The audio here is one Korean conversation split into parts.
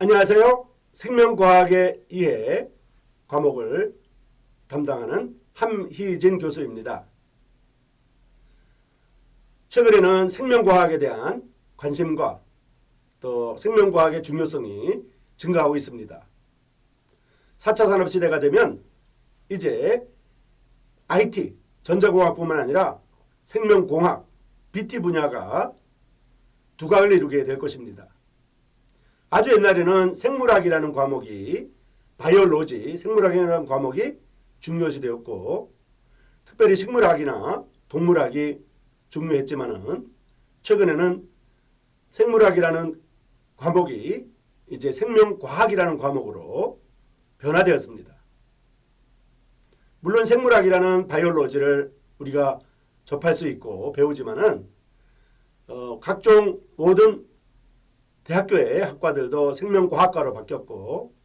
안녕하세요. 생명과학의 이해 과목을 담당하는 함희진 교수입니다. 최근에는 생명과학에 대한 관심과 또 생명과학의 중요성이 증가하고 있습니다. 4차 산업시대가 되면 이제 IT, 전자공학뿐만 아니라 생명공학, BT 분야가 두각을 이루게 될 것입니다. 아주 옛날에는 생물학이라는 과목이 바이올로지, 생물학이라는 과목이 중요시 되었고 특별히 식물학이나 동물학이 중요했지만은 최근에는 생물학이라는 과목이 이제 생명과학이라는 과목으로 변화되었습니다. 물론 생물학이라는 바이올로지를 우리가 접할 수 있고 배우지만은 각종 모든 대학교의 학과들도 생명과학과로 바뀌었고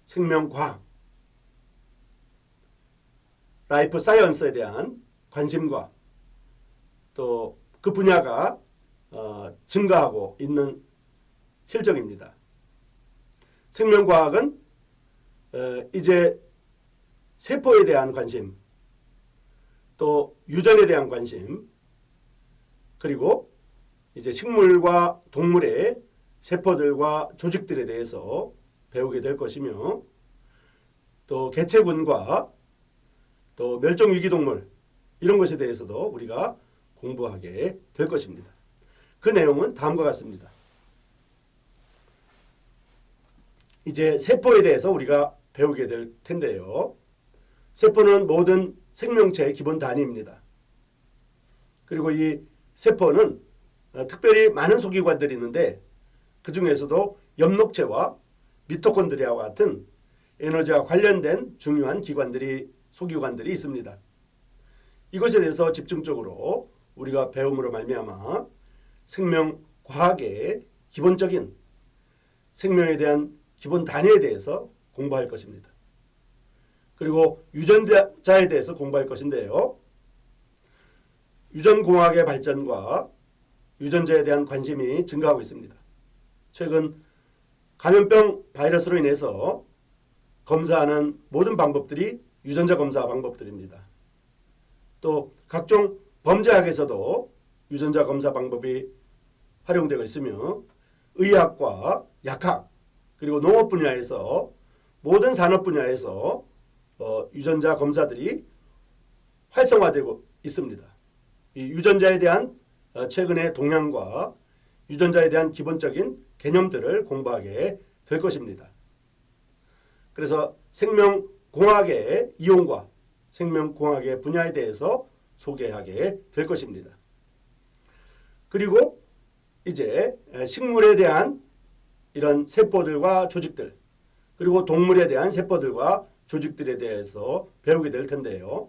생명과학, 라이프 사이언스에 대한 관심과 또 그 분야가 증가하고 있는 실정입니다. 생명과학은 이제 세포에 대한 관심, 또 유전에 대한 관심, 그리고 이제 식물과 동물의 세포들과 조직들에 대해서 배우게 될 것이며 또 개체군과 또 멸종위기동물 이런 것에 대해서도 우리가 공부하게 될 것입니다. 그 내용은 다음과 같습니다. 이제 세포에 대해서 우리가 배우게 될 텐데요. 세포는 모든 생명체의 기본 단위입니다. 그리고 이 세포는 특별히 많은 소기관들이 있는데 그 중에서도 엽록체와 미토콘드리아와 같은 에너지와 관련된 중요한 기관들이 소기관들이 있습니다. 이것에 대해서 집중적으로 우리가 배움으로 말미암아 생명과학의 기본적인 생명에 대한 기본 단위에 대해서 공부할 것입니다. 그리고 유전자에 대해서 공부할 것인데요. 유전공학의 발전과 유전자에 대한 관심이 증가하고 있습니다. 최근 감염병 바이러스로 인해서 검사하는 모든 방법들이 유전자 검사 방법들입니다. 또 각종 범죄학에서도 유전자 검사 방법이 활용되고 있으며 의학과 약학 그리고 농업 분야에서 모든 산업 분야에서 유전자 검사들이 활성화되고 있습니다. 이 유전자에 대한 최근의 동향과 유전자에 대한 기본적인 개념들을 공부하게 될 것입니다. 그래서 생명공학의 이용과 생명공학의 분야에 대해서 소개하게 될 것입니다. 그리고 이제 식물에 대한 이런 세포들과 조직들 그리고 동물에 대한 세포들과 조직들에 대해서 배우게 될 텐데요.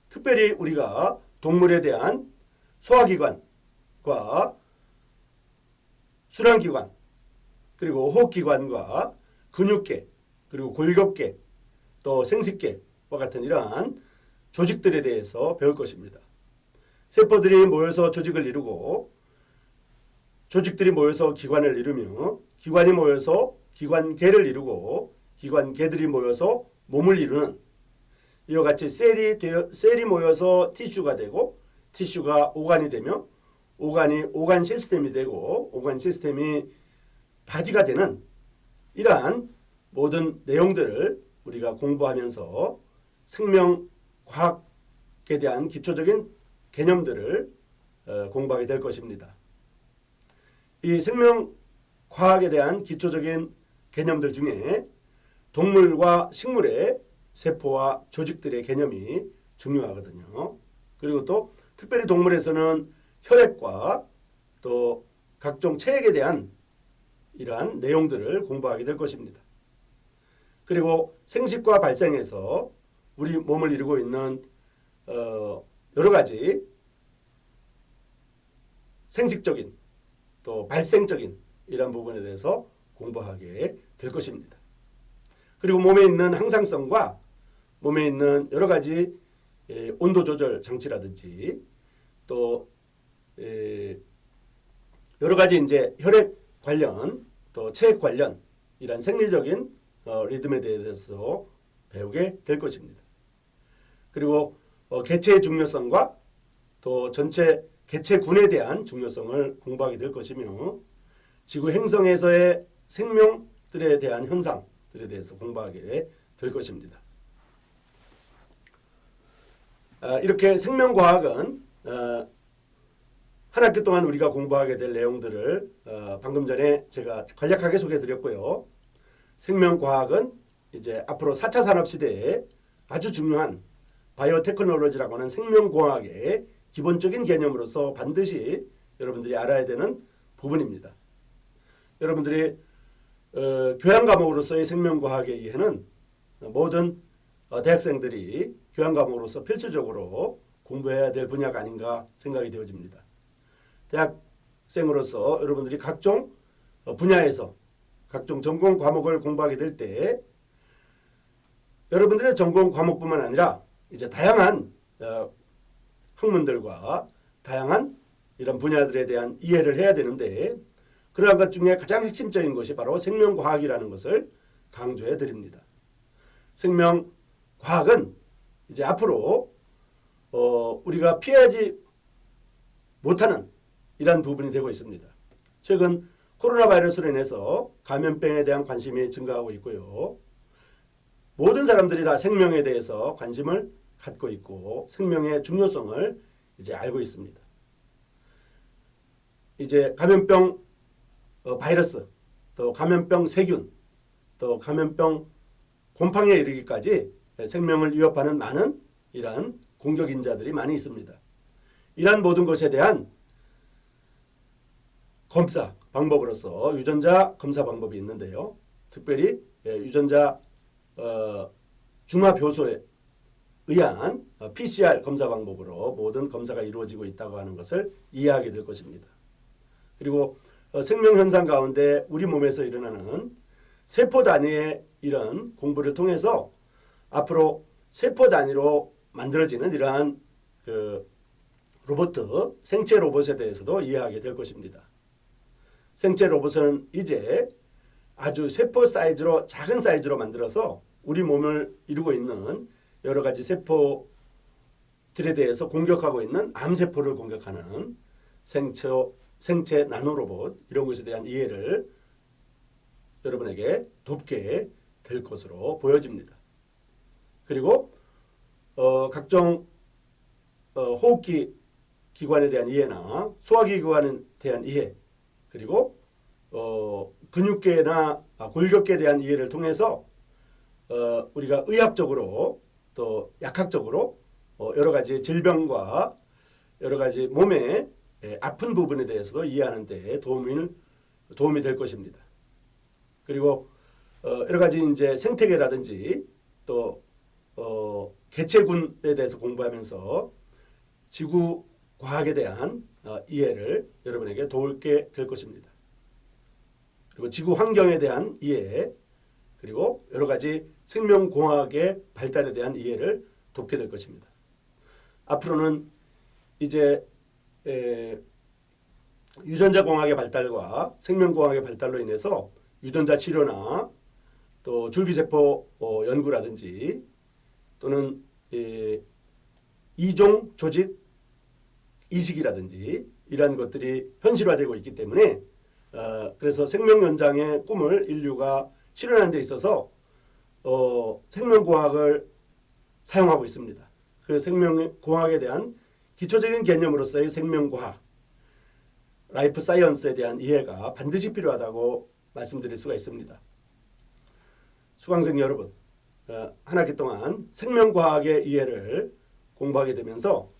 특별히 우리가 동물에 대한 소화기관과 순환기관 그리고 호흡기관과 근육계 그리고 골격계 또 생식계와 같은 이러한 조직들에 대해서 배울 것입니다. 세포들이 모여서 조직을 이루고 조직들이 모여서 기관을 이루며 기관이 모여서 기관계를 이루고 기관계들이 모여서 몸을 이루는 이와 같이 셀이 모여서 티슈가 되고 티슈가 오간이 되며 오간이 오간 시스템이 되고 오간 시스템이 바디가 되는 이러한 모든 내용들을 우리가 공부하면서 생명과학에 대한 기초적인 개념들을 공부하게 될 것입니다. 이 생명과학에 대한 기초적인 개념들 중에 동물과 식물의 세포와 조직들의 개념이 중요하거든요. 그리고 또 특별히 동물에서는 혈액과 또 각종 체액에 대한 이러한 내용들을 공부하게 될 것입니다. 그리고 생식과 발생에서 우리 몸을 이루고 있는 여러 가지 생식적인 또 발생적인 이런 부분에 대해서 공부하게 될 것입니다. 그리고 몸에 있는 항상성과 몸에 있는 여러 가지 온도 조절 장치라든지 또 여러 가지 이제 혈액 관련 또 체액 관련 이런 생리적인 리듬에 대해서 배우게 될 것입니다. 그리고 개체의 중요성과 또 전체 개체군에 대한 중요성을 공부하게 될 것이며 지구 행성에서의 생명들에 대한 현상들에 대해서 공부하게 될 것입니다. 이렇게 생명과학은 한 학기 동안 우리가 공부하게 될 내용들을 방금 전에 제가 간략하게 소개해드렸고요. 생명과학은 이제 앞으로 4차 산업시대에 아주 중요한 바이오테크놀로지라고 하는 생명공학의 기본적인 개념으로서 반드시 여러분들이 알아야 되는 부분입니다. 여러분들이 교양 과목으로서의 생명과학의 이해는 모든 대학생들이 교양 과목으로서 필수적으로 공부해야 될 분야가 아닌가 생각이 되어집니다. 대학생으로서 여러분들이 각종 분야에서 각종 전공 과목을 공부하게 될 때 여러분들의 전공 과목뿐만 아니라 이제 다양한 학문들과 다양한 이런 분야들에 대한 이해를 해야 되는데 그러한 것 중에 가장 핵심적인 것이 바로 생명과학이라는 것을 강조해 드립니다. 생명과학은 이제 앞으로 우리가 피하지 못하는 이런 부분이 되고 있습니다. 최근 코로나 바이러스로 인해서 감염병에 대한 관심이 증가하고 있고요. 모든 사람들이 다 생명에 대해서 관심을 갖고 있고 생명의 중요성을 이제 알고 있습니다. 이제 감염병 바이러스, 또 감염병 세균, 또 감염병 곰팡이에 이르기까지 생명을 위협하는 많은 이러한 공격인자들이 많이 있습니다. 이러한 모든 것에 대한 검사 방법으로서 유전자 검사 방법이 있는데요. 특별히 유전자 중화효소에 의한 PCR 검사 방법으로 모든 검사가 이루어지고 있다고 하는 것을 이해하게 될 것입니다. 그리고 생명현상 가운데 우리 몸에서 일어나는 세포 단위의 이런 공부를 통해서 앞으로 세포 단위로 만들어지는 이러한 로봇, 생체 로봇에 대해서도 이해하게 될 것입니다. 생체 로봇은 이제 아주 세포 사이즈로 작은 사이즈로 만들어서 우리 몸을 이루고 있는 여러 가지 세포들에 대해서 공격하고 있는 암세포를 공격하는 생체 나노로봇 이런 것에 대한 이해를 여러분에게 돕게 될 것으로 보여집니다. 그리고 각종 호흡기 기관에 대한 이해나 소화기 기관에 대한 이해 그리고 근육계나 골격계에 대한 이해를 통해서 우리가 의학적으로 또 약학적으로 여러 가지 질병과 여러 가지 몸의 아픈 부분에 대해서도 이해하는 데 도움이 될 것입니다. 그리고 여러 가지 이제 생태계라든지 또 개체군에 대해서 공부하면서 지구 과학에 대한 이해를 여러분에게 도울게 될 것입니다. 그리고 지구 환경에 대한 이해 그리고 여러 가지 생명공학의 발달에 대한 이해를 돕게 될 것입니다. 앞으로는 이제 유전자 공학의 발달과 생명공학의 발달로 인해서 유전자 치료나 또 줄기세포 연구라든지 또는 이종 조직 이식이라든지 이러한 것들이 현실화되고 있기 때문에 그래서 생명 연장의 꿈을 인류가 실현하는 데 있어서 생명공학을 사용하고 있습니다. 그 생명공학에 대한 기초적인 개념으로서의 생명과학, 라이프 사이언스에 대한 이해가 반드시 필요하다고 말씀드릴 수가 있습니다. 수강생 여러분, 한 학기 동안 생명과학의 이해를 공부하게 되면서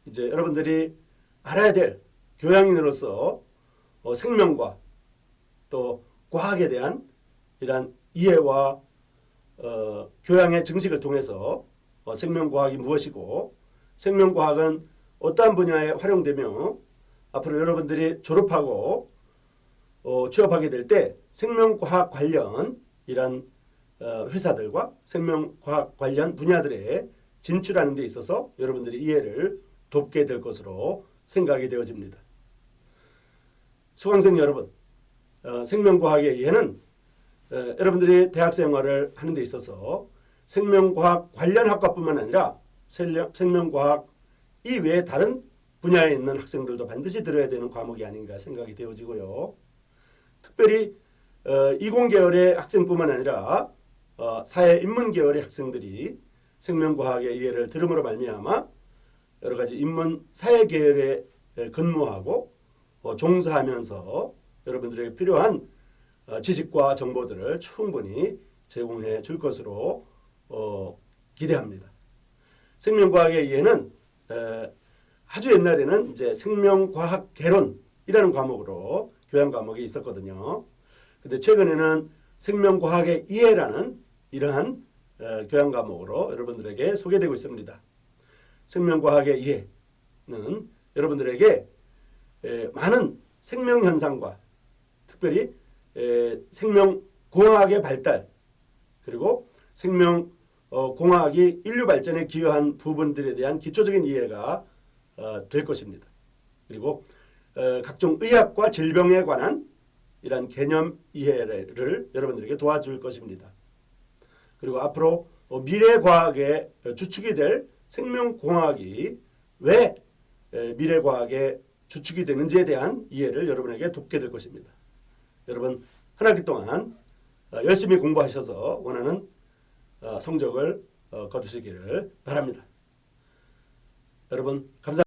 이제 여러분들이 알아야 될 교양인으로서 생명과 또 과학에 대한 이러한 이해와 교양의 증식을 통해서 생명과학이 무엇이고 생명과학은 어떠한 분야에 활용되며 앞으로 여러분들이 졸업하고 취업하게 될 때 생명과학 관련 이런 회사들과 생명과학 관련 분야들에 진출하는 데 있어서 여러분들이 이해를 돕게 될 것으로 생각이 되어집니다. 수강생 여러분, 생명과학의 이해는 여러분들이 대학 생활을 하는 데 있어서 생명과학 관련 학과뿐만 아니라 생명과학 이외에 다른 분야에 있는 학생들도 반드시 들어야 되는 과목이 아닌가 생각이 되어지고요. 특별히 이공계열의 학생뿐만 아니라 사회인문계열의 학생들이 생명과학의 이해를 들음으로 말미암아 여러 가지 인문 사회계열에 근무하고 종사하면서 여러분들에게 필요한 지식과 정보들을 충분히 제공해 줄 것으로 기대합니다. 생명과학의 이해는 아주 옛날에는 이제 생명과학 개론이라는 과목으로 교양 과목이 있었거든요. 근데 최근에는 생명과학의 이해라는 이러한 교양 과목으로 여러분들에게 소개되고 있습니다. 생명과학의 이해는 여러분들에게 많은 생명 현상과 특별히 생명공학의 발달 그리고 생명공학이 인류 발전에 기여한 부분들에 대한 기초적인 이해가 될 것입니다. 그리고 각종 의학과 질병에 관한 이러한 개념 이해를 여러분들에게 도와줄 것입니다. 그리고 앞으로 미래과학의 주축이 될 생명공학이 왜 미래과학의 주축이 되는지에 대한 이해를 여러분에게 돕게 될 것입니다. 여러분 한 학기 동안 열심히 공부하셔서 원하는 성적을 거두시기를 바랍니다. 여러분 감사합니다.